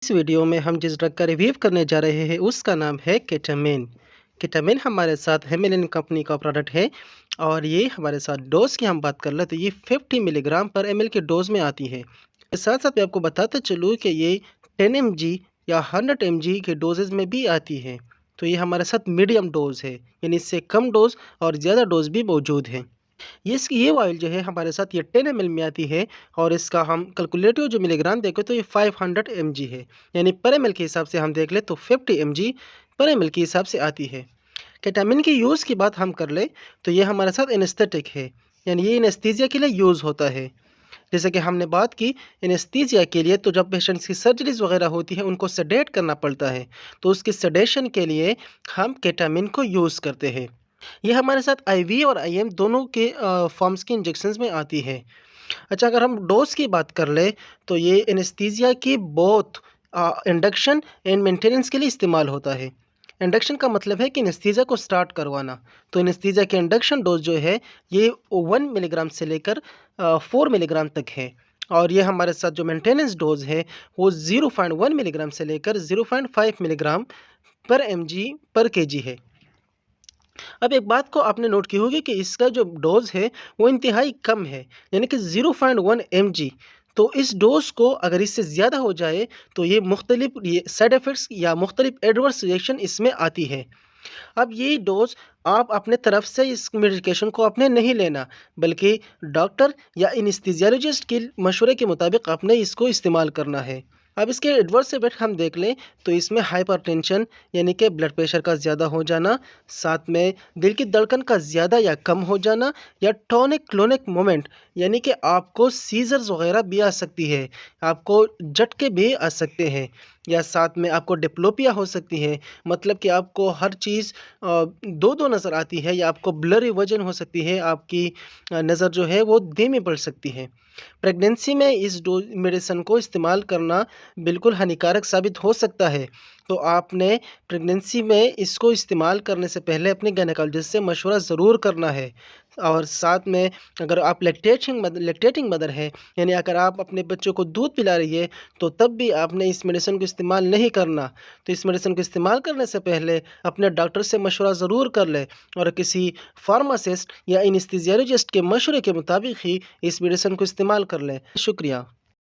इस वीडियो में हम जिस ड्रग का रिव्यू करने जा रहे हैं उसका नाम है केटामिन। केटामिन हमारे साथ हेमिलिन कंपनी का प्रोडक्ट है और ये हमारे साथ डोज की हम बात कर ले तो ये 50 मिलीग्राम पर एमएल के डोज में आती है। इसके साथ साथ मैं आपको बताता चलूँ कि ये 10 mg या 100 mg के डोजेज में भी आती है। तो ये हमारे साथ मीडियम डोज है, यानी इससे कम डोज और ज़्यादा डोज भी मौजूद है। ये ऑयल जो है हमारे साथ ये 10 ml में आती है और इसका हम कैलकुलेटिव जो मिलीग्राम देखें तो ये 500 mg है, यानी पर एम के हिसाब से हम देख ले तो 50 mg पर एम के हिसाब से आती है। केटामिन की यूज़ की बात हम कर ले तो ये हमारे साथ एनेस्थेटिक है, यानी ये एनेस्थीसिया के लिए यूज़ होता है। जैसे कि हमने बात की एनेस्थीसिया के लिए, तो जब पेशेंट्स की सर्जरीज वगैरह होती है उनको सेडेट करना पड़ता है, तो उसकी सेडेशन के लिए हम केटामिन को यूज़ करते हैं। ये हमारे साथ आईवी और आईएम दोनों के फॉर्म्स की इंजेक्शंस में आती है। अच्छा, अगर हम डोज़ की बात कर लें तो ये एनेस्थीसिया की बोथ इंडक्शन एंड मेंटेनेंस के लिए इस्तेमाल होता है। इंडक्शन का मतलब है कि एनेस्थीसिया को स्टार्ट करवाना, तो एनेस्थीसिया के इंडक्शन डोज जो है ये 1 मिलीग्राम से लेकर 4 मिलीग्राम तक है। और ये हमारे साथ जो मेंटेनेंस डोज है वो 0.1 मिलीग्राम से लेकर 0.5 मिलीग्राम पर एमजी पर केजी है। अब एक बात को आपने नोट की होगी कि इसका जो डोज़ है वो इंतहाई कम है, यानी कि 0.1 mg। तो इस डोज़ को अगर इससे ज़्यादा हो जाए तो ये साइड इफ़ेक्ट्स या मुख्तलिफ एडवर्स रिएक्शन इसमें आती है। अब ये डोज़ आप अपने तरफ से इस मेडिकेशन को आपने नहीं लेना, बल्कि डॉक्टर या एनेस्थीसियोलॉजिस्ट के मशवरे के मुताबिक आपने इसको इस्तेमाल करना है। अब इसके एडवर्स इफेक्ट हम देख लें तो इसमें हाइपरटेंशन यानी कि ब्लड प्रेशर का ज़्यादा हो जाना, साथ में दिल की धड़कन का ज़्यादा या कम हो जाना, या टॉनिक क्लोनिक मोमेंट यानी कि आपको सीजर्स वगैरह भी आ सकती है, आपको झटके भी आ सकते हैं, या साथ में आपको डिप्लोपिया हो सकती है। मतलब कि आपको हर चीज़ दो दो नज़र आती है, या आपको ब्लरी विजन हो सकती है, आपकी नज़र जो है वो धीमी पड़ सकती है। प्रेगनेंसी में इस डोज मेडिसिन को इस्तेमाल करना बिल्कुल हानिकारक साबित हो सकता है, तो आपने प्रेगनेंसी में इसको इस्तेमाल करने से पहले अपने गायनेकोलॉजिस्ट से मशवरा ज़रूर करना है। और साथ में अगर आप लैक्टेटिंग मदर हैं, यानी अगर आप अपने बच्चों को दूध पिला रही है, तो तब भी आपने इस मेडिसिन को इस्तेमाल नहीं करना। तो इस मेडिसिन को इस्तेमाल करने से पहले अपने डॉक्टर से मशवरा ज़रूर कर लें और किसी फार्मासिस्ट या एनेस्थीसियोलॉजिस्ट के मशवरे के मुताबिक ही इस मेडिसिन को इस्तेमाल कर लें। शुक्रिया।